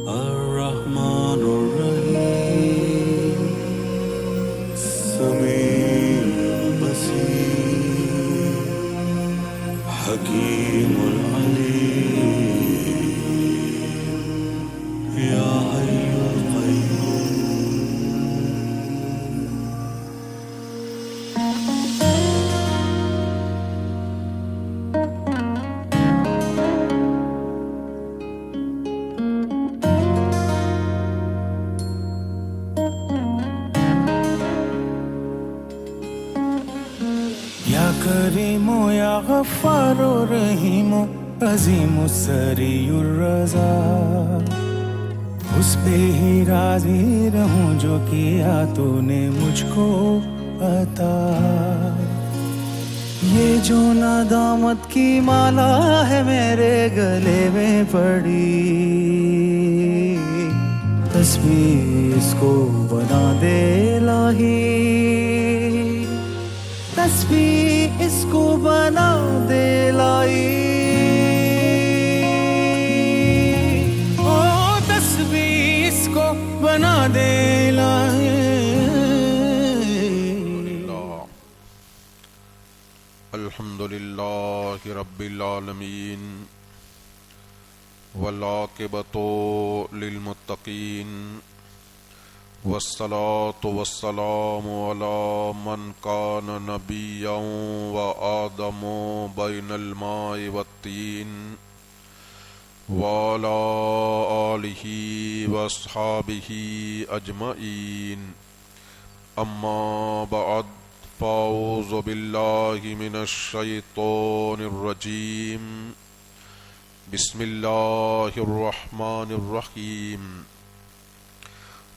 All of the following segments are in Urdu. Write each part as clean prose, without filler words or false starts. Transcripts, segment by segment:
الرحمن الرحیم سمیع بصیر حکیم العلیم یا حی کریم و یا غفار و رحیم و عظیم و سریع الرضا، اس پہ ہی راضی رہوں جو کیا تو نے مجھ کو عطا۔ یہ جو ندامت کی مالا ہے میرے گلے میں پڑی، تسبیح اس کو بنا دے الہی، تسبیح اس کو بنا دے لائی، او تسبیح اس کو بنا دے لائی۔ الحمدللہ رب العالمین والعاقبۃ للمتقین والصلاة والسلام علی من کان نبیا وآدم بین الماء والطین وعلی آلہ واصحابہ اجمعین، اما بعد فاعوذ باللہ من الشیطان الرجیم، بسم اللہ الرحمن الرحیم،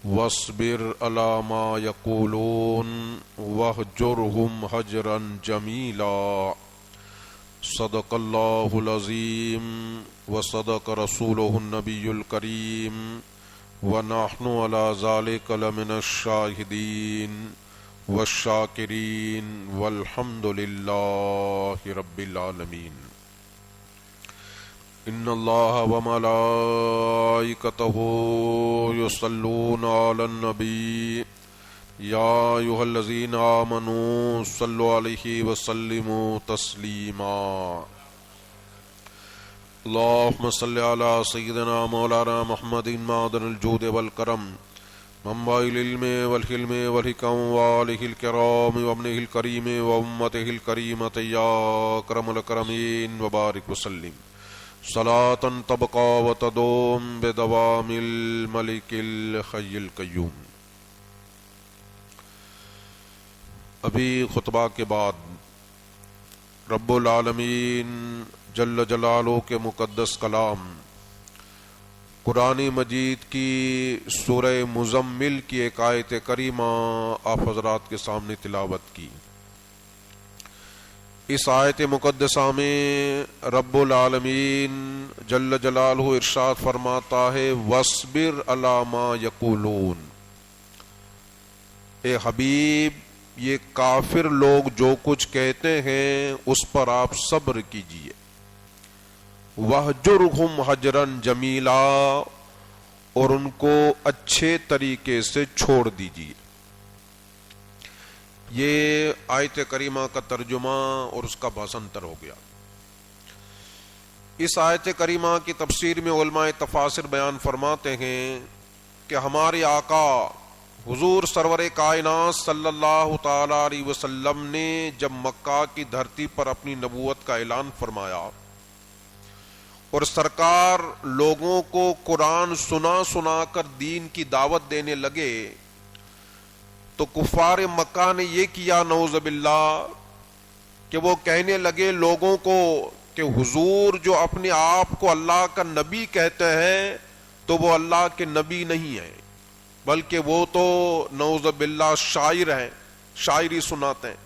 واصبر علی ما یقولون واہجرہم ہجرا جمیلا، صدق اللہ العظیم وصدق رسولہ النبی الکریم ونحن علی ذلک لمن الشاہدین والشاکرین والحمد للہ رب العالمین۔ ان اللہ وملائکتہ یصلون علی النبی یا ایھا الذین آمنوا صلوا علیہ وسلموا تسلیما۔ اللہم صل علی سیدنا مولانا محمد معدن الجود والکرم، منبع العلم والحلم والحکم، وآلہ الکرام وابنہ الکریم وامتہ الکریمۃ یا اکرم الاکرمین، وبارک وسلم صلاۃ تبقی وتدوم بدوام الملک الحی القیوم۔ ابھی خطبہ کے بعد رب العالمین جل جلالہ کے مقدس کلام قرآن مجید کی سورہ مزمل کی ایک آیت کریمہ آپ حضرات کے سامنے تلاوت کی۔ اس آیت مقدسہ میں رب العالمین جل جلالہ ارشاد فرماتا ہے وَاصْبِرْ عَلَى مَا يَقُولُونَ، اے حبیب یہ کافر لوگ جو کچھ کہتے ہیں اس پر آپ صبر کیجئے، وَاهْجُرْهُمْ حَجْرًا جَمِيلًا، اور ان کو اچھے طریقے سے چھوڑ دیجئے۔ یہ آیت کریمہ کا ترجمہ اور اس کا بھاسنتر ہو گیا۔ اس آیت کریمہ کی تفسیر میں علماء تفاسیر بیان فرماتے ہیں کہ ہمارے آقا حضور سرور کائنات صلی اللہ تعالی علیہ وسلم نے جب مکہ کی دھرتی پر اپنی نبوت کا اعلان فرمایا اور سرکار لوگوں کو قرآن سنا سنا کر دین کی دعوت دینے لگے تو کفار مکہ نے یہ کیا نعوذ باللہ کہ وہ کہنے لگے لوگوں کو کہ حضور جو اپنے آپ کو اللہ کا نبی کہتے ہیں تو وہ اللہ کے نبی نہیں ہیں، بلکہ وہ تو نعوذ باللہ شاعر ہیں، شاعری سناتے ہیں،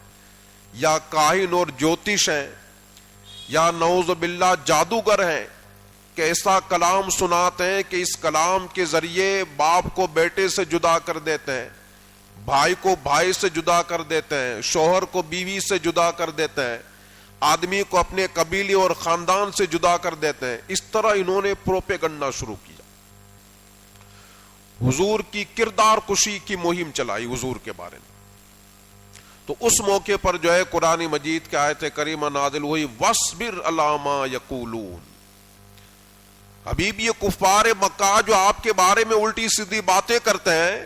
یا کاہن اور جوتش ہیں، یا نعوذ باللہ جادوگر ہیں کہ ایسا کلام سناتے ہیں کہ اس کلام کے ذریعے باپ کو بیٹے سے جدا کر دیتے ہیں، بھائی کو بھائی سے جدا کر دیتے ہیں، شوہر کو بیوی سے جدا کر دیتے ہیں، آدمی کو اپنے قبیلے اور خاندان سے جدا کر دیتے ہیں۔ اس طرح انہوں نے پروپیگنڈا شروع کیا۔ حضور کی کردار کشی کی مہم چلائی حضور کے بارے میں. تو اس موقع پر جو ہے قرآن مجید کی آیت کریمہ نازل ہوئی وَاصْبِرْ عَلَىٰ مَا يَقُولُونَ. حبیب یہ کفار مکہ جو آپ کے بارے میں الٹی سیدھی باتیں کرتے ہیں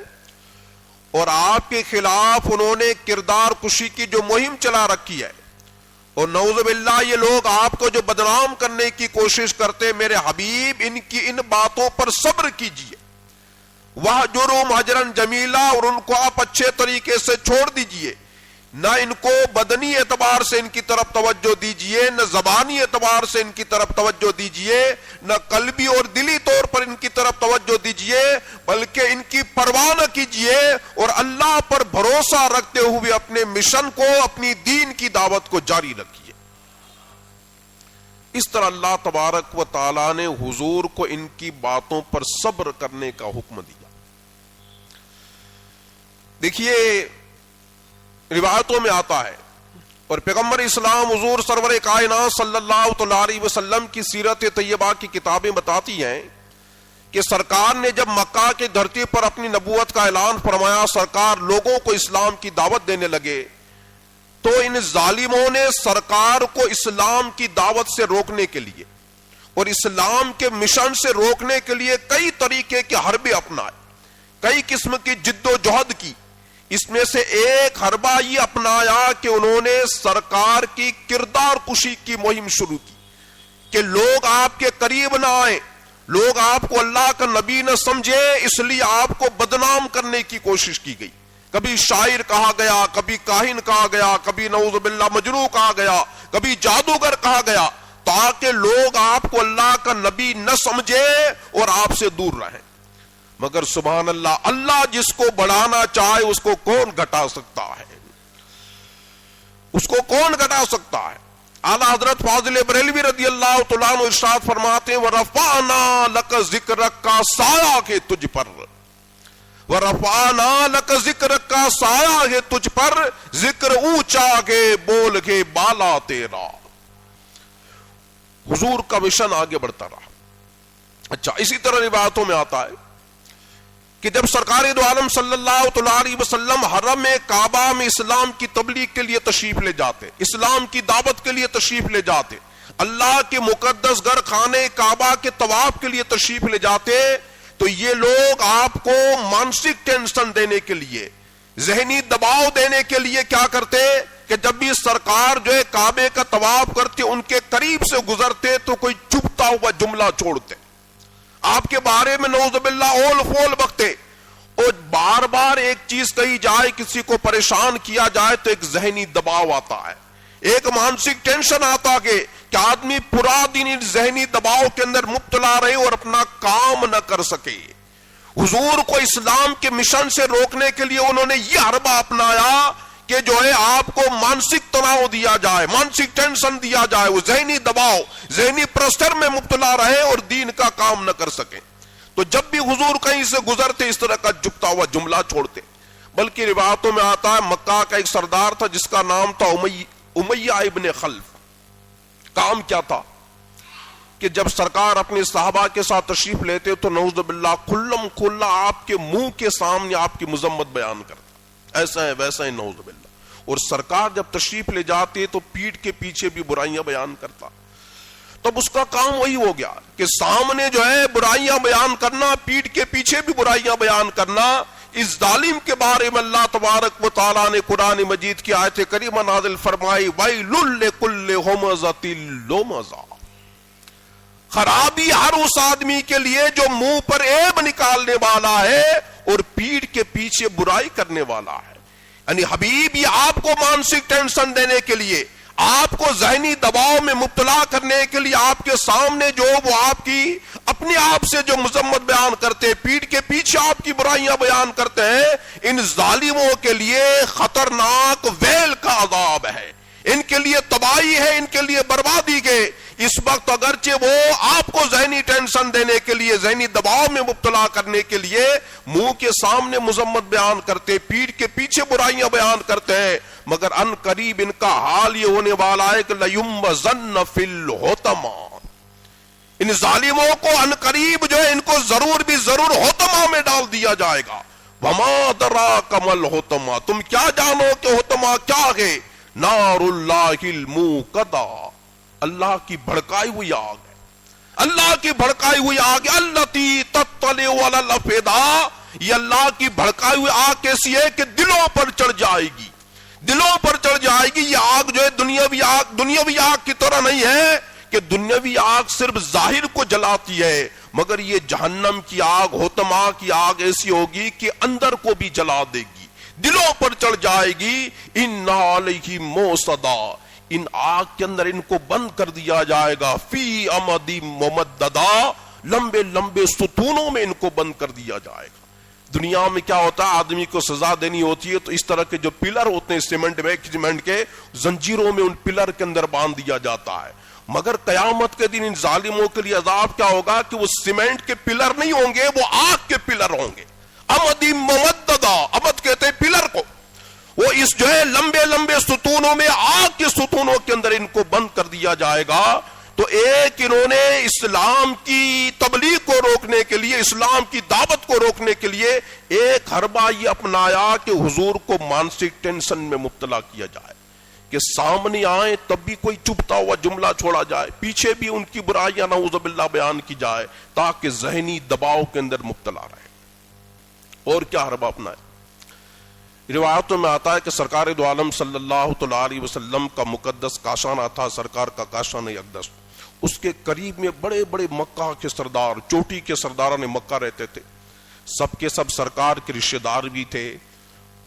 اور آپ کے خلاف انہوں نے کردار کشی کی جو مہم چلا رکھی ہے، اور نعوذ باللہ یہ لوگ آپ کو جو بدنام کرنے کی کوشش کرتے، میرے حبیب ان کی ان باتوں پر صبر کیجئے. وَاهْجُرْهُمْ هَجْرًا جَمِيلًا، اور ان کو آپ اچھے طریقے سے چھوڑ دیجئے. نہ ان کو بدنی اعتبار سے ان کی طرف توجہ دیجئے، نہ زبانی اعتبار سے ان کی طرف توجہ دیجئے، نہ قلبی اور دلی طور پر ان کی طرف توجہ دیجئے، بلکہ ان کی پرواہ نہ کیجئے اور اللہ پر بھروسہ رکھتے ہوئے اپنے مشن کو، اپنی دین کی دعوت کو جاری رکھیے. اس طرح اللہ تبارک و تعالی نے حضور کو ان کی باتوں پر صبر کرنے کا حکم دیا. دیکھیے روایتوں میں آتا ہے، اور پیغمبر اسلام حضور سرور کائنات صلی اللہ علیہ وسلم کی سیرت طیبہ کی کتابیں بتاتی ہیں کہ سرکار نے جب مکہ کی دھرتی پر اپنی نبوت کا اعلان فرمایا، سرکار لوگوں کو اسلام کی دعوت دینے لگے، تو ان ظالموں نے سرکار کو اسلام کی دعوت سے روکنے کے لیے اور اسلام کے مشن سے روکنے کے لیے کئی طریقے کے حربے اپنائے، کئی قسم کی جد و جہد کی. اس میں سے ایک حربہ یہ اپنایا کہ انہوں نے سرکار کی کردار کشی کی مہم شروع کی کہ لوگ آپ کے قریب نہ آئیں، لوگ آپ کو اللہ کا نبی نہ سمجھے، اس لیے آپ کو بدنام کرنے کی کوشش کی گئی. کبھی شاعر کہا گیا، کبھی کاہن کہا گیا، کبھی نعوذ باللہ مجنون کہا گیا، کبھی جادوگر کہا گیا، تاکہ لوگ آپ کو اللہ کا نبی نہ سمجھے اور آپ سے دور رہیں. مگر سبحان اللہ، اللہ جس کو بڑھانا چاہے اس کو کون گھٹا سکتا ہے؟ اس کو کون گھٹا سکتا ہے؟ اعلیٰ حضرت فاضل بریلوی رضی اللہ تعالیٰ عنہ ارشاد فرماتے ہیں وَرَفَعْنَا لَكَ ذِكْرَكَ کا سایہ ہے تجھ پر، وَرَفَعْنَا لَكَ ذِكْرَكَ کا سایہ ہے تجھ پر، ذکر اونچا گے بول گے بالا تیرا. حضور کا مشن آگے بڑھتا رہا. اچھا، اسی طرح روایتوں میں آتا ہے کہ جب سرکار دو عالم صلی اللہ علیہ وسلم حرم کعبہ میں اسلام کی تبلیغ کے لیے تشریف لے جاتے، اسلام کی دعوت کے لیے تشریف لے جاتے، اللہ کے مقدس گھر خانے کعبہ کے طواف کے لیے تشریف لے جاتے، تو یہ لوگ آپ کو مانسک ٹینشن دینے کے لیے، ذہنی دباؤ دینے کے لیے کیا کرتے کہ جب بھی سرکار جو ہے کعبے کا طواف کرتے، ان کے قریب سے گزرتے تو کوئی چبھتا ہوا جملہ چھوڑتے، آپ کے بارے میں نعوذ باللہ اول فول بکتے، اور بار بار ایک چیز کہی جائے، کسی کو پریشان کیا جائے تو ایک ذہنی دباؤ آتا ہے، ایک مانسک ٹینشن آتا کہ آدمی پورا دن اس ذہنی دباؤ کے اندر مبتلا رہے اور اپنا کام نہ کر سکے. حضور کو اسلام کے مشن سے روکنے کے لیے انہوں نے یہ حربہ اپنایا کہ جو ہے آپ کو مانسک تناؤ دیا جائے، مانسک ٹینشن دیا جائے، وہ ذہنی دباؤ، ذہنی پریشر میں مبتلا رہے اور دین کا کام نہ کر سکیں. تو جب بھی حضور کہیں سے گزرتے اس طرح کا جھکتا ہوا جملہ چھوڑتے. بلکہ روایتوں میں آتا ہے مکہ کا ایک سردار تھا جس کا نام تھا امیہ ابن خلف. کام کیا تھا کہ جب سرکار اپنے صحابہ کے ساتھ تشریف لیتے تو نعوذ باللہ کھلم کھلا آپ کے منہ کے سامنے آپ کی مذمت بیان کرتا، ایسا ہے ویسا ہے نعوذ باللہ. اور سرکار جب تشریف لے جاتے تو پیٹھ کے پیچھے بھی برائیاں بیان کرتا. تب اس کا کام وہی ہو گیا کہ سامنے جو ہے برائیاں بیان کرنا، پیٹھ کے پیچھے بھی برائیاں بیان کرنا. اس ظالم کے بارے میں اللہ تبارک و تعالیٰ نے قرآن مجید کی آیت کریمہ نازل فرمائی وَيْلٌ لِكُلِّ هُمَزَةٍ لُمَزَةٍ. خرابی ہر اس آدمی کے لیے جو منہ پر عیب نکالنے والا ہے اور پیٹھ کے پیچھے برائی کرنے والا ہے. یعنی حبیب یہ آپ کو مانسک ٹینشن دینے کے لیے، آپ کو ذہنی دباؤ میں مبتلا کرنے کے لیے آپ کے سامنے جو وہ آپ کی اپنے آپ سے جو مذمت بیان کرتے، پیٹھ کے پیچھے آپ کی برائیاں بیان کرتے ہیں، ان ظالموں کے لیے خطرناک ویل کا عذاب ہے، ان کے لیے تباہی ہے، ان کے لیے بربادی کے. اس وقت اگرچہ وہ آپ کو ذہنی ٹینشن دینے کے لیے، ذہنی دباؤ میں مبتلا کرنے کے لیے منہ کے سامنے مذمت بیان کرتے، پیٹھ کے پیچھے برائیاں بیان کرتے ہیں، مگر ان قریب ان کا حال یہ ہونے والا ہے کہ لَيُمْبَذَنَّ فِي الْحُطَمَةِ. ان ظالموں کو عنقریب جو ہے ان کو ضرور بھی ضرور حطمہ میں ڈال دیا جائے گا. وما دراک مل حطمہ, تم کیا جانو کہ حطمہ کیا ہے؟ نار اللہ الموقدہ, اللہ کی بھڑکائی ہوئی آگ ہے, اللہ کی بھڑکائی ہوئی آگ. التی تطلع علی الافئدہ, یہ اللہ کی بھڑکائی ہوئی آگ کیسی ہے کہ دلوں پر چڑھ جائے گی, دلوں پر چڑھ جائے گی. یہ آگ جو ہے دنیاوی آگ کی طرح نہیں ہے کہ دنیاوی آگ صرف ظاہر کو جلاتی ہے, مگر یہ جہنم کی آگ, حطمہ کی آگ ایسی ہوگی کہ اندر کو بھی جلا دے گی, دلوں پر چڑھ جائے گی. ان علیہ موصدا, ان آگ کے اندر ان کو بند کر دیا جائے گا. فی امد ممددہ, لمبے لمبے ستونوں میں ان کو بند کر دیا جائے گا. دنیا میں کیا ہوتا ہے, آدمی کو سزا دینی ہوتی ہے تو اس طرح کے جو پلر ہوتے ہیں سیمنٹ کے, زنجیروں میں ان پلر کے اندر باندھ دیا جاتا ہے. مگر قیامت کے دن ان ظالموں کے لیے عذاب کیا ہوگا کہ وہ سیمنٹ کے پلر نہیں ہوں گے, وہ آگ کے پلر ہوں گے. امد ممددہ, امد کہتے ہیں پلر کو, وہ اس جو ہے لمبے لمبے ستونوں میں, آگ کے ستونوں کے اندر ان کو بند کر دیا جائے گا. تو ایک انہوں نے اسلام کی تبلیغ کو روکنے کے لیے, اسلام کی دعوت کو روکنے کے لیے ایک حربہ یہ اپنایا کہ حضور کو مانسک ٹینشن میں مبتلا کیا جائے, کہ سامنے آئیں تب بھی کوئی چپتا ہوا جملہ چھوڑا جائے, پیچھے بھی ان کی برائیاں نعوذ باللہ بیان کی جائے, تاکہ ذہنی دباؤ کے اندر مبتلا رہے. اور کیا حربہ اپنائے؟ روایتوں میں آتا ہے کہ سرکار دو عالم صلی اللہ تعالی علیہ وسلم کا مقدس کاشانہ تھا, سرکار کا کاشانہ اقدس. اس کے قریب میں بڑے بڑے مکہ کے سردار, چوٹی کے سرداران مکہ رہتے تھے, سب کے سب سرکار کے رشتہ دار بھی تھے,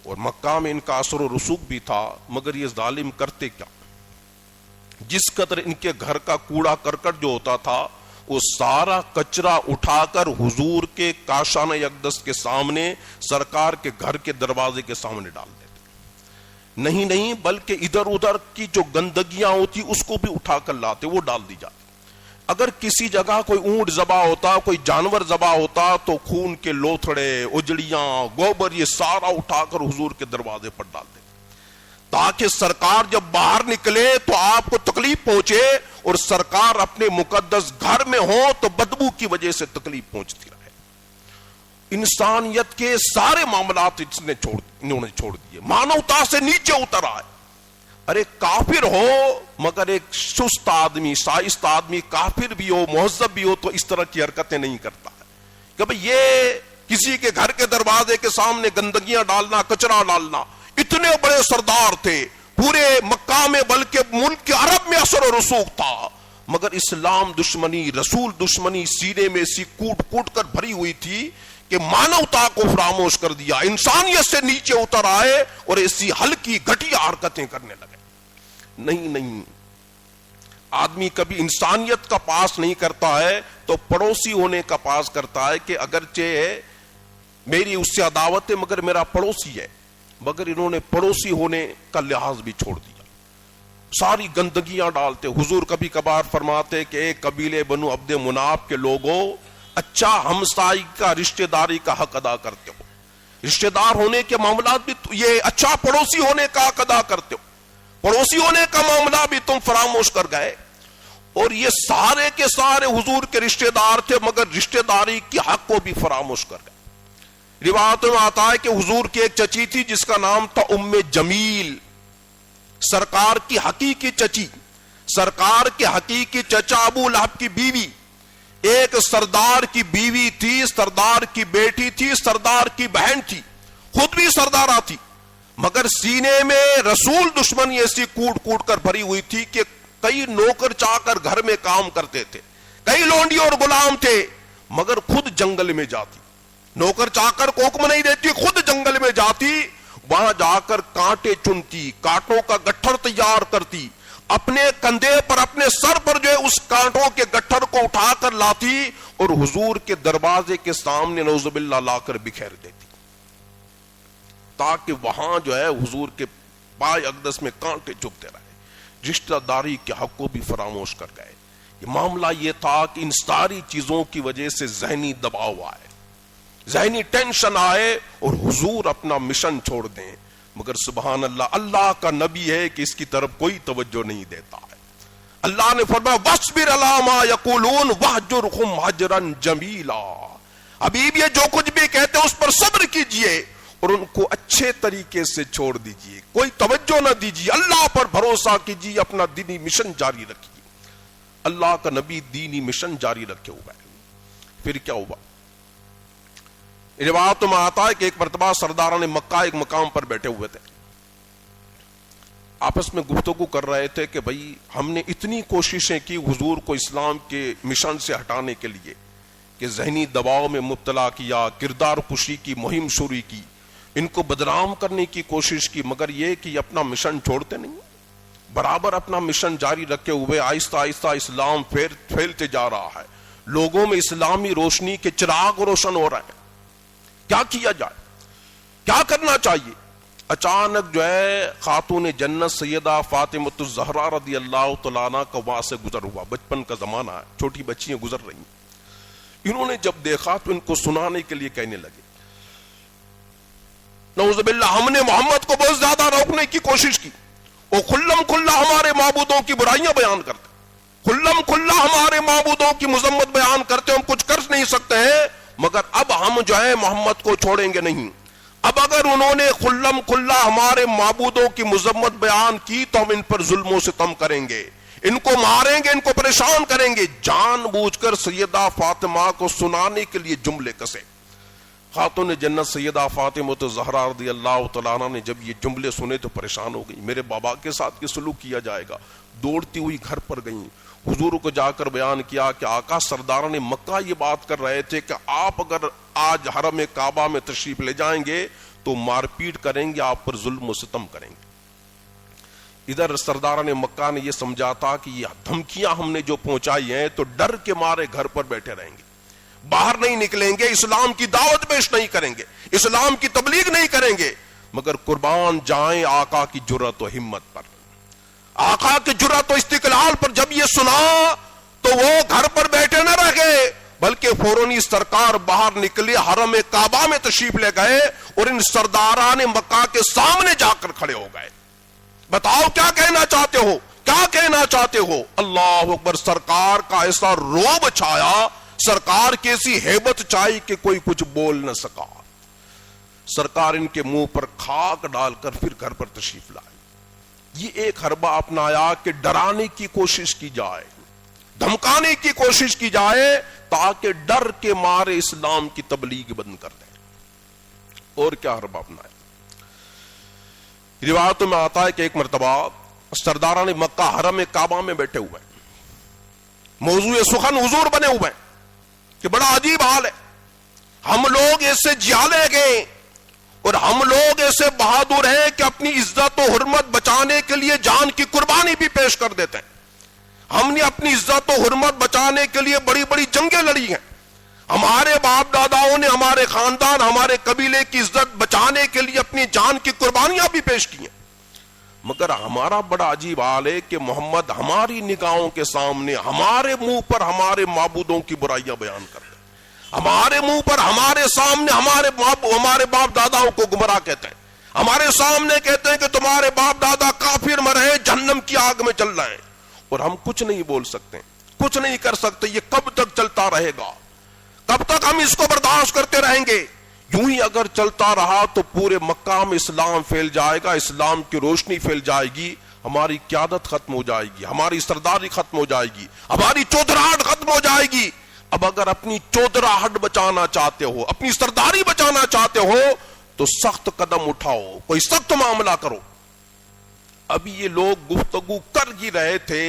اور مکہ میں ان کا اثر و رسوخ بھی تھا. مگر یہ ظالم کرتے کیا, جس قدر ان کے گھر کا کوڑا کرکٹ جو ہوتا تھا وہ سارا کچرا اٹھا کر حضور کے کاشانہ اقدس کے سامنے, سرکار کے گھر کے دروازے کے سامنے ڈال دیتے. نہیں بلکہ ادھر ادھر کی جو گندگیاں ہوتی اس کو بھی اٹھا کر لاتے, وہ ڈال دی جاتی. اگر کسی جگہ کوئی اونٹ ذبح ہوتا, کوئی جانور ذبح ہوتا, تو خون کے لوتھڑے, اجڑیاں, گوبر, یہ سارا اٹھا کر حضور کے دروازے پر ڈال دیتے, تاکہ سرکار جب باہر نکلے تو آپ کو تکلیف پہنچے, اور سرکار اپنے مقدس گھر میں ہو تو بدبو کی وجہ سے تکلیف پہنچتی رہے. انسانیت کے سارے معاملات انہوں نے چھوڑ دیے, مانوتا سے نیچے اتر آئے. ارے کافر ہو مگر ایک سست آدمی, شائستہ آدمی, کافر بھی ہو, مہذب بھی ہو, تو اس طرح کی حرکتیں نہیں کرتا ہے کہ بھئی یہ کسی کے گھر کے دروازے کے سامنے گندگیاں ڈالنا, کچرا ڈالنا. اتنے بڑے سردار تھے پورے مکہ میں, بلکہ ملک کے عرب میں اثر و رسوخ تھا, مگر اسلام دشمنی, رسول دشمنی سینے میں ایسی کوٹ کوٹ کر بھری ہوئی تھی کہ مانوتا کو فراموش کر دیا, انسانیت سے نیچے اتر آئے اور ایسی ہلکی گھٹیا حرکتیں کرنے لگے. نہیں, آدمی کبھی انسانیت کا پاس نہیں کرتا ہے تو پڑوسی ہونے کا پاس کرتا ہے, کہ اگرچہ میری اس سے عداوت ہے مگر میرا پڑوسی ہے. مگر انہوں نے پڑوسی ہونے کا لحاظ بھی چھوڑ دیا, ساری گندگیاں ڈالتے. حضور کبھی کبھار فرماتے کہ ایک قبیلے بنو عبد مناف کے لوگوں, اچھا ہمسائی کا, رشتہ داری کا حق ادا کرتے ہو, رشتہ دار ہونے کے معاملات بھی یہ اچھا پڑوسی ہونے کا حق ادا کرتے ہو, پڑوسی ہونے کا معاملہ بھی تم فراموش کر گئے. اور یہ سارے کے سارے حضور کے رشتہ دار تھے, مگر رشتہ داری کے حق کو بھی فراموش کر گئے. روایتوں میں آتا ہے کہ حضور کی ایک چچی تھی جس کا نام تھا ام جمیل, سرکار کی حقیقی چچی, سرکار کے حقیقی چچا ابو لہب کی بیوی, ایک سردار کی بیوی تھی, سردار کی بیٹی تھی, سردار کی بہن تھی, خود بھی سردارہ تھی, مگر سینے میں رسول دشمنی ایسی کوٹ کوٹ کر بھری ہوئی تھی کہ کئی نوکر چاہ کر گھر میں کام کرتے تھے, کئی لونڈی اور غلام تھے, مگر خود جنگل میں جاتی, نوکر چاہ کر کو حکم نہیں دیتی, خود جنگل میں جاتی, وہاں جا کر کانٹے چنتی, کانٹوں کا گٹھر تیار کرتی, اپنے کندھے پر, اپنے سر پر جو ہے اس کانٹوں کے گٹھر کو اٹھا کر لاتی, اور حضور کے دروازے کے سامنے نعوذ باللہ لا کر بکھیر دیتی, تاکہ وہاں جو ہے حضور کے پائے اقدس میں کانٹے چبھتے رہے. رشتہ داری کے حق کو بھی فراموش کر گئے. یہ معاملہ یہ تھا کہ ان ساری چیزوں کی وجہ سے ذہنی دباؤ آئے, ذہنی ٹینشن آئے, اور حضور اپنا مشن چھوڑ دیں. مگر سبحان اللہ, اللہ کا نبی ہے کہ اس کی طرف کوئی توجہ نہیں دیتا ہے. اللہ نے فرمایا وَاصْبِرْ عَلَىٰ مَا يَقُولُونَ وَاهْجُرْهُمْ هَجْرًا جَمِيلًا، حبیب یہ جو کچھ بھی کہتے ہیں اس پر صبر کیجئے اور ان کو اچھے طریقے سے چھوڑ دیجئے، کوئی توجہ نہ دیجئے، اللہ پر بھروسہ کیجئے، اپنا دینی مشن جاری رکھیے۔ اللہ کا نبی دینی مشن جاری رکھے ہوا ہے۔ پھر کیا ہوا؟ روایتوں میں آتا ہے کہ ایک مرتبہ سرداران مکہ ایک مقام پر بیٹھے ہوئے تھے، آپس میں گفتگو کر رہے تھے کہ بھائی ہم نے اتنی کوششیں کی حضور کو اسلام کے مشن سے ہٹانے کے لیے کہ ذہنی دباؤ میں مبتلا کیا، کردار کشی کی مہم شروع کی، ان کو بدنام کرنے کی کوشش کی، مگر یہ کہ یہ اپنا مشن چھوڑتے نہیں، برابر اپنا مشن جاری رکھے ہوئے آہستہ آہستہ اسلام پھیلتے جا رہا ہے، لوگوں میں اسلامی روشنی کے چراغ روشن ہو رہے ہیں۔ کیا کیا جائے، کیا کرنا چاہیے؟ اچانک جو ہے خاتون جنت سیدہ فاطمۃ الزہرا رضی اللہ تعالیٰ عنہ کا وہاں سے گزر ہوا، بچپن کا زمانہ ہے، چھوٹی بچیاں گزر رہی ہیں، انہوں نے جب دیکھا تو ان کو سنانے کے لیے کہنے لگے، نعوذ باللہ ہم نے محمد کو بہت زیادہ روکنے کی کوشش کی، وہ کھلم کھلا ہمارے معبودوں کی برائیاں بیان کرتے، کھلم کھلا ہمارے معبودوں کی مذمت بیان کرتے، ہم کچھ کر نہیں سکتے ہیں، مگر اب ہم جو ہے محمد کو چھوڑیں گے نہیں، اب اگر انہوں نے کھلم کھلا ہمارے معبودوں کی مذمت بیان کی تو ہم ان پر ظلم و ستم کریں گے، ان کو ماریں گے، ان کو پریشان کریں گے۔ جان بوجھ کر سیدہ فاطمہ کو سنانے کے لیے جملے کسے۔ خاتون جنت سیدہ فاطمہ الزہرا رضی اللہ تعالیٰ عنہ نے جب یہ جملے سنے تو پریشان ہو گئی، میرے بابا کے ساتھ کیا سلوک کیا جائے گا، دوڑتی ہوئی گھر پر گئیں، حضور کو جا کر بیان کیا کہ آقا سرداران مکہ یہ بات کر رہے تھے کہ آپ اگر آج حرم کعبہ میں تشریف لے جائیں گے تو مار پیٹ کریں گے، آپ پر ظلم و ستم کریں گے۔ ادھر سرداران مکہ نے یہ سمجھا تھا کہ یہ دھمکیاں ہم نے جو پہنچائی ہیں تو ڈر کے مارے گھر پر بیٹھے رہیں گے، باہر نہیں نکلیں گے، اسلام کی دعوت پیش نہیں کریں گے، اسلام کی تبلیغ نہیں کریں گے، مگر قربان جائیں آقا کی جرأت و ہمت پر، آقا کی جرأت و استقلال پر۔ جب یہ سنا تو وہ گھر پر بیٹھے نہ رہ گئے بلکہ فوراً سرکار باہر نکلے، حرم کعبہ میں تشریف لے گئے اور ان سرداران مکہ کے سامنے جا کر کھڑے ہو گئے۔ بتاؤ کیا کہنا چاہتے ہو، کیا کہنا چاہتے ہو؟ اللہ اکبر! سرکار کا ایسا روب چھایا، سرکار کی ایسی ہیبت چھائی کہ کوئی کچھ بول نہ سکا۔ سرکار ان کے منہ پر خاک ڈال کر پھر گھر پر تشریف لائے۔ یہ ایک حربہ اپنایا کہ ڈرانے کی کوشش کی جائے، دھمکانے کی کوشش کی جائے تاکہ ڈر کے مارے اسلام کی تبلیغ بند کر دیں۔ اور کیا حربہ اپنایا؟ روایتوں میں آتا ہے کہ ایک مرتبہ سرداران مکہ حرم کعبہ میں بیٹھے ہوئے، موضوع سخن حضور بنے ہوئے کہ بڑا عجیب حال ہے، ہم لوگ ایسے جیالے گئے اور ہم لوگ ایسے بہادر ہیں کہ اپنی عزت و حرمت بچانے کے لیے جان کی قربانی بھی پیش کر دیتے ہیں۔ ہم نے اپنی عزت و حرمت بچانے کے لیے بڑی بڑی جنگیں لڑی ہیں، ہمارے باپ داداؤں نے ہمارے خاندان، ہمارے قبیلے کی عزت بچانے کے لیے اپنی جان کی قربانیاں بھی پیش کی ہیں، مگر ہمارا بڑا عجیب حال ہے کہ محمد ہماری نگاہوں کے سامنے ہمارے منہ پر ہمارے معبودوں کی برائیاں بیان کرتے ہیں، ہمارے منہ پر ہمارے سامنے ہمارے باپ داداؤں کو گمراہ کہتے ہیں، ہمارے سامنے کہتے ہیں کہ تمہارے باپ دادا کافر مرے ہیں، جہنم کی آگ میں چل رہے ہیں، اور ہم کچھ نہیں بول سکتے، کچھ نہیں کر سکتے۔ یہ کب تک چلتا رہے گا؟ کب تک ہم اس کو برداشت کرتے رہیں گے؟ یوں ہی اگر چلتا رہا تو پورے مکہ میں اسلام پھیل جائے گا، اسلام کی روشنی پھیل جائے گی، ہماری قیادت ختم ہو جائے گی، ہماری سرداری ختم ہو جائے گی، ہماری چودراہٹ ختم ہو جائے گی۔ اب اگر اپنی چودراہٹ بچانا چاہتے ہو، اپنی سرداری بچانا چاہتے ہو تو سخت قدم اٹھاؤ، کوئی سخت معاملہ کرو۔ ابھی یہ لوگ گفتگو کر ہی رہے تھے،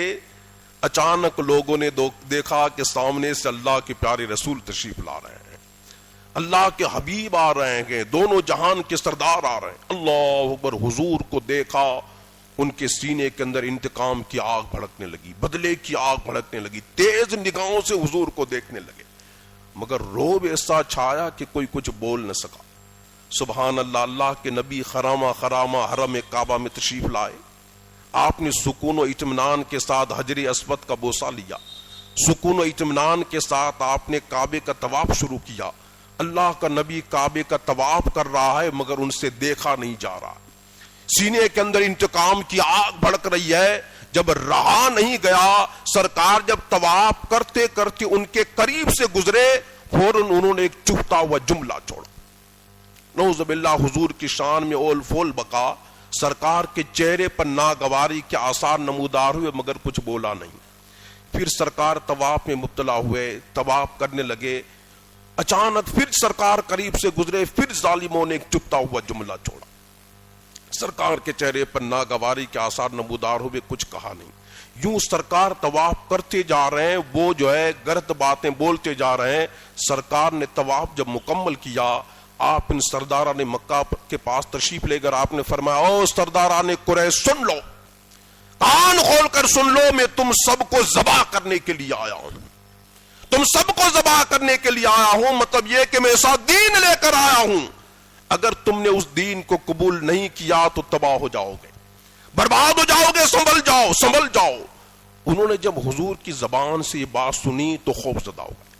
اچانک لوگوں نے دیکھا کہ سامنے سے اللہ کے پیارے رسول تشریف لا رہے ہیں، اللہ کے حبیب آ رہے ہیں، دونوں جہان کے سردار آ رہے ہیں۔ اللہ اکبر! حضور کو دیکھا، ان کے سینے کے اندر انتقام کی آگ بھڑکنے لگی، بدلے کی آگ بھڑکنے لگی، تیز نگاہوں سے حضور کو دیکھنے لگے، مگر رعب ایسا چھایا کہ کوئی کچھ بول نہ سکا۔ سبحان اللہ! اللہ کے نبی خرامہ حرم کعبہ میں تشریف لائے، آپ نے سکون و اطمینان کے ساتھ حجر اسود کا بوسہ لیا، سکون و اطمینان کے ساتھ آپ نے کعبے کا طواف شروع کیا۔ اللہ کا نبی کعبے کا طواف کر رہا ہے مگر ان سے دیکھا نہیں جا رہا، سینے کے اندر انتقام کی آگ بھڑک رہی ہے، جب رہا نہیں گیا، سرکار جب طواف کرتے کرتے ان کے قریب سے گزرے، فوراً انہوں نے ایک چبھتا ہوا جملہ چھوڑا۔ نعوذ باللہ، حضور کی شان میں اول فول بقا، سرکار کے چہرے پر ناگواری کے آثار نمودار ہوئے مگر کچھ بولا نہیں۔ پھر سرکار طواف میں مبتلا ہوئے، طواف کرنے لگے، اچانک پھر سرکار قریب سے گزرے، پھر ظالموں نے ایک چبھتا ہوا جملہ چھوڑا۔ سرکار کے چہرے پر ناگواری کے آثار نمودار ہوئے، کچھ کہا نہیں۔ یوں سرکار طواف کرتے جا رہے ہیں، وہ جو ہے غلط باتیں بولتے جا رہے ہیں۔ سرکار نے طواف جب مکمل کیا، آپ ان سرداران مکہ کے پاس تشریف لے کر آپ نے فرمایا، او سرداران قریش سن لو، کان کھول کر سن لو، میں تم سب کو ذبح کرنے کے لیے آیا ہوں، تم سب کو ذبح کرنے کے لیے آیا ہوں، مطلب یہ کہ میں ایسا دین لے کر آیا ہوں، اگر تم نے اس دین کو قبول نہیں کیا تو تباہ ہو جاؤ گے، برباد ہو جاؤ گے، سنبھل جاؤ سنبھل جاؤ۔ انہوں نے جب حضور کی زبان سے یہ بات سنی تو خوف زدہ ہو گئے،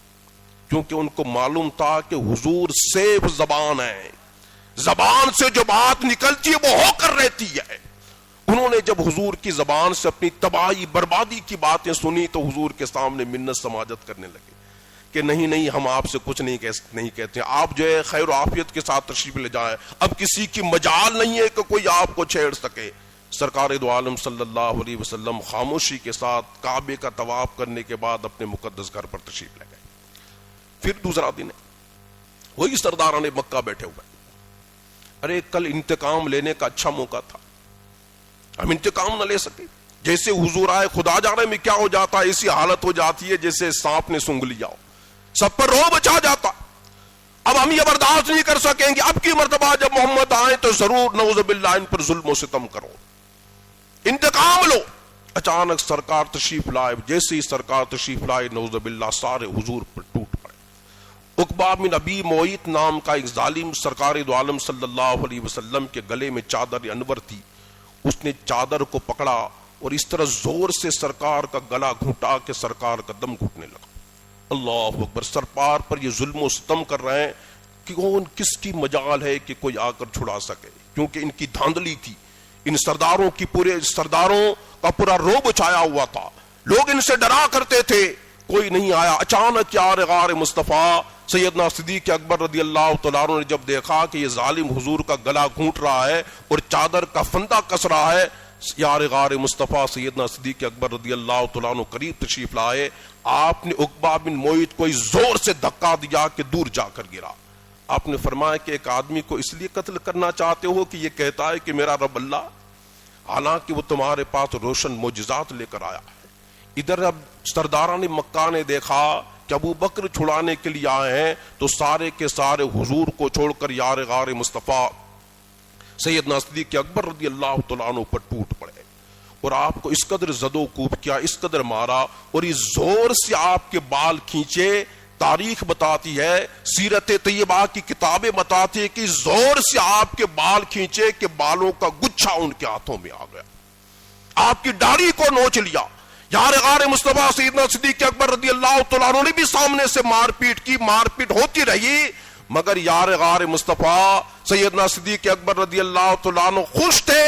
کیونکہ ان کو معلوم تھا کہ حضور سیف زبان ہے، زبان سے جو بات نکلتی ہے وہ ہو کر رہتی ہے۔ انہوں نے جب حضور کی زبان سے اپنی تباہی بربادی کی باتیں سنی تو حضور کے سامنے منت سماجت کرنے لگے کہ نہیں ہم آپ سے کچھ نہیں کہتے، آپ جو ہے خیر و عافیت کے ساتھ تشریف لے جائیں، اب کسی کی مجال نہیں ہے کہ کوئی آپ کو چھیڑ سکے۔ سرکار دو عالم صلی اللہ علیہ وسلم خاموشی کے ساتھ کعبے کا طواف کرنے کے بعد اپنے مقدس گھر پر تشریف لے گئے۔ پھر دوسرا دن ہے، وہی سرداران مکہ بیٹھے ہوئے، ارے کل انتقام لینے کا اچھا موقع تھا، ہم انتقام نہ لے سکے، جیسے حضور آئے خدا جانے میں کیا ہو جاتا ہے، ایسی حالت ہو جاتی ہے جیسے سانپ نے سونگھ لیا ہو، سب پر رعب چھا جاتا۔ اب ہم یہ برداشت نہیں کر سکیں گے، اب کی مرتبہ جب محمد آئے تو ضرور نعوذ باللہ ان پر ظلم و ستم کرو، انتقام لو۔ اچانک سرکار تشریف لائے، جیسے ہی سرکار تشریف لائے نعوذ باللہ سارے حضور پر ٹوٹ پڑے۔ عقبہ بن ابی معیط نام کا ایک ظالم سرکار دو عالم صلی اللہ علیہ وسلم کے گلے میں چادر انور تھی، اس نے چادر کو پکڑا اور اس طرح زور سے سرکار کا گلا گھونٹا کہ سرکار کا دم گھٹنے لگا۔ اللہ اکبر، سرکار پر یہ ظلم و ستم کر رہے ہیں کہ کون کس کی مجال ہے کہ کوئی آ کر چھڑا سکے، کیونکہ ان کی دھاندلی تھی، ان سرداروں کا پورا روب چھایا ہوا تھا، لوگ ان سے ڈرا کرتے تھے، کوئی نہیں آیا۔ اچانک یار غار مصطفیٰ سیدنا صدیق اکبر رضی اللہ تعالیٰ عنہ نے جب دیکھا کہ یہ ظالم حضور کا گلا گھونٹ رہا ہے اور چادر کا فندہ کس رہا ہے، یار غار مصطفیٰ سیدنا صدیق اکبر رضی اللہ تعالیٰ عنہ قریب تشریف لائے۔ آپ نے عقبہ بن معیط کو زور سے دھکا دیا کہ دور جا کر گرا۔ آپ نے فرمایا کہ ایک آدمی کو اس لیے قتل کرنا چاہتے ہو کہ یہ کہتا ہے کہ میرا رب اللہ، حالانکہ وہ تمہارے پاس روشن معجزات لے کر آیا ہے۔ ادھر اب سرداران مکہ نے دیکھا کہ ابو بکر چھڑانے کے لیے آئے ہیں تو سارے کے سارے حضور کو چھوڑ کر یار غار مصطفیٰ سیدنا صدیق اکبر رضی اللہ تعالیٰ عنہ پر ٹوٹ پڑے اور آپ کو اس قدر زد و کوب کیا، اس قدر مارا اور اس زور سے آپ کے بال کھینچے۔ تاریخ بتاتی ہے، سیرت طیبہ کی کتابیں بتاتی ہے کہ زور سے آپ کے بال کھینچے کہ بالوں کا گچھا ان کے ہاتھوں میں آ گیا، آپ کی داڑھی کو نوچ لیا۔ یار غار مصطفیٰ سیدنا صدیق اکبر رضی اللہ تعالیٰ عنہ نے بھی سامنے سے مار پیٹ کی، مار پیٹ ہوتی رہی، مگر یار غار مصطفیٰ سیدنا صدیق اکبر رضی اللہ تعالیٰ عنہ خوش تھے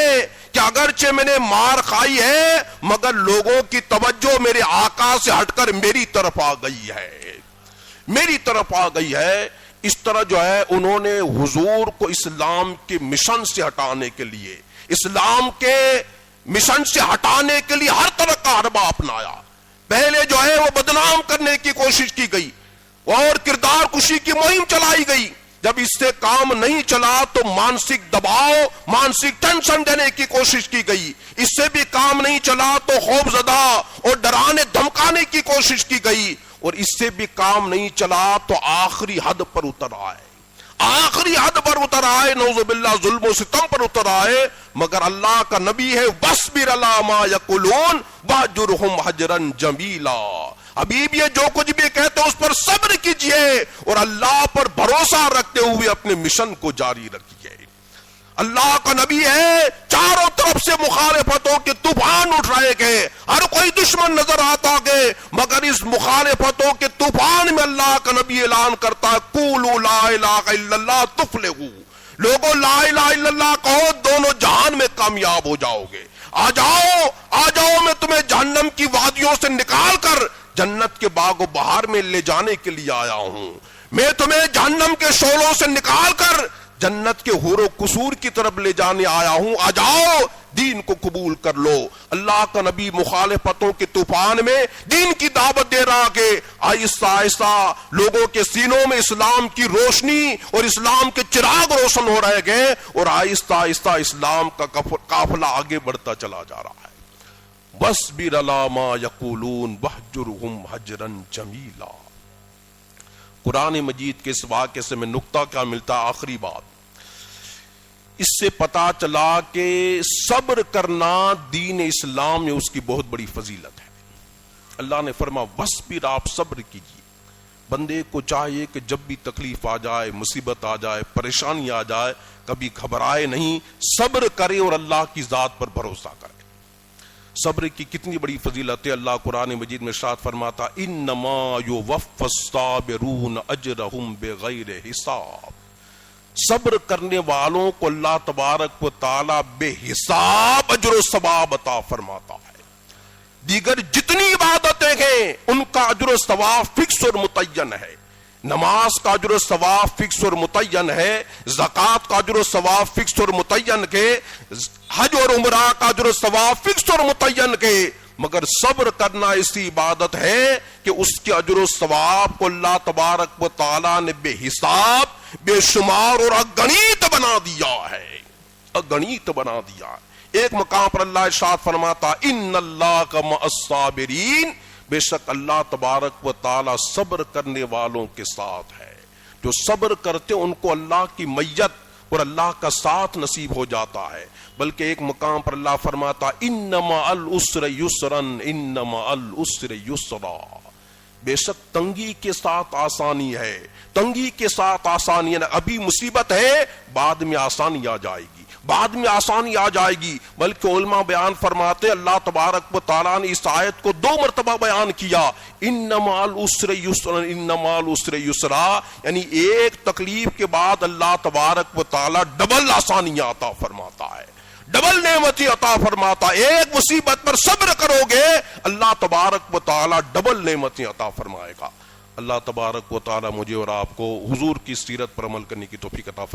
کہ اگرچہ میں نے مار کھائی ہے مگر لوگوں کی توجہ میرے آقا سے ہٹ کر میری طرف آ گئی ہے، میری طرف آ گئی ہے۔ اس طرح جو ہے انہوں نے حضور کو اسلام کے مشن سے ہٹانے کے لیے، اسلام کے مشن سے ہٹانے کے لیے ہر طرح کا حربہ اپنایا۔ پہلے جو ہے وہ بدنام کرنے کی کوشش کی گئی اور کردار کشی کی مہم چلائی گئی، جب اس سے کام نہیں چلا تو مانسک دباؤ، مانسک ٹینشن دینے کی کوشش کی گئی، اس سے بھی کام نہیں چلا تو خوف زدہ اور ڈرانے دھمکانے کی کوشش کی گئی، اور اس سے بھی کام نہیں چلا تو آخری حد پر اتر آئے، آخری حد پر اتر آئے، نعوذ باللہ ظلم و ستم پر اتر آئے۔ مگر اللہ کا نبی ہے، وَاصْبِرْ عَلَىٰ مَا يَقُولُونَ وَاهْجُرْهُمْ هَجْرًا جَمِيلًا، حبیب یہ جو کچھ بھی کہتے ہیں اس پر صبر کیجئے اور اللہ پر بھروسہ رکھتے ہوئے اپنے مشن کو جاری رکھیے۔ اللہ کا نبی ہے، چاروں طرف سے مخالفتوں کے طوفان اٹھ رہے گئے، ہر کوئی دشمن نظر آتا گئے، مگر اس مخالفتوں کے طوفان میں اللہ کا نبی اعلان کرتا ہے، قولوا لا الہ الا اللہ تفلحوا، لوگوں لا الہ الا اللہ کہو، دونوں جہان میں کامیاب ہو جاؤ گے۔ آ جاؤ میں تمہیں جہنم کی وادیوں سے نکال کر جنت کے باغ و بہار میں لے جانے کے لیے آیا ہوں، میں تمہیں جہنم کے شعلوں سے نکال کر جنت کے حور و قصور کی طرف لے جانے آیا ہوں، آ جاؤ دین کو قبول کر لو۔ اللہ کا نبی مخالفتوں کے طوفان میں دین کی دعوت دے رہا کہ آہستہ آہستہ لوگوں کے سینوں میں اسلام کی روشنی اور اسلام کے چراغ روشن ہو رہے گئے، اور آہستہ آہستہ اسلام کا قافلہ آگے بڑھتا چلا جا رہا ہے۔ وَاصْبِرْ عَلَىٰ مَا يَقُولُونَ وَاهْجُرْهُمْ هَجْرًا جَمِيلًا۔ قرآن مجید کے اس واقعے سے میں نقطہ کیا ملتا ہے؟ آخری بات، اس سے پتا چلا کہ صبر کرنا دین اسلام میں اس کی بہت بڑی فضیلت ہے۔ اللہ نے فرمایا وَاصْبِرْ، آپ صبر کیجیے۔ بندے کو چاہیے کہ جب بھی تکلیف آ جائے، مصیبت آ جائے، پریشانی آ جائے، کبھی گھبرائے نہیں، صبر کرے اور اللہ کی ذات پر بھروسہ کرے۔ صبر کی کتنی بڑی فضیلت ہے، اللہ قرآن مجید میں ارشاد فرماتا انما یوفی الصابرون اجرہم بغیر حساب، صبر کرنے والوں کو اللہ تبارک و تعالی بے حساب اجر و ثواب عطا فرماتا ہے۔ دیگر جتنی عبادتیں ہیں ان کا اجر و ثواب فکس اور متعین ہے، نماز کا اجر و ثواب فکس اور متعین ہے، زکوٰۃ کا اجر و ثواب فکس اور متعین کے، حج اور عمرہ کا اجر و ثواب فکس اور متعین کے، مگر صبر کرنا ایسی عبادت ہے کہ اس کے اجر و ثواب کو اللہ تبارک و تعالیٰ نے بے حساب، بے شمار اور اگنیت بنا دیا ہے، اگنیت بنا دیا ہے۔ ایک مقام پر اللہ ارشاد فرماتا ان اللہ مع الصابرین، بے شک اللہ تبارک و تعالی صبر کرنے والوں کے ساتھ ہے۔ جو صبر کرتے ان کو اللہ کی معیت اور اللہ کا ساتھ نصیب ہو جاتا ہے۔ بلکہ ایک مقام پر اللہ فرماتا ان مع العسر یسرا، ان مع العسر یسرا، بے شک تنگی کے ساتھ آسانی ہے، تنگی کے ساتھ آسانی ہے، ابھی مصیبت ہے بعد میں آسانی آ جائے گی، بعد میں آسانی آ جائے گی۔ بلکہ علماء بیان فرماتے اللہ تبارک و تعالیٰ نے اس آیت کو 2 مرتبہ بیان کیا، ان مع العسر یسرا، ان مع العسر یسرا، یعنی ایک تکلیف کے بعد اللہ تبارک و تعالیٰ ڈبل آسانی عطا فرماتا ہے، ڈبل نعمتی عطا فرماتا۔ ایک مصیبت پر صبر کرو گے اللہ تبارک و تعالیٰ ڈبل نعمتی عطا فرمائے گا۔ اللہ تبارک و تعالیٰ مجھے اور آپ کو حضور کی سیرت پر عمل کرنے کی توفیق عطا فرمائے۔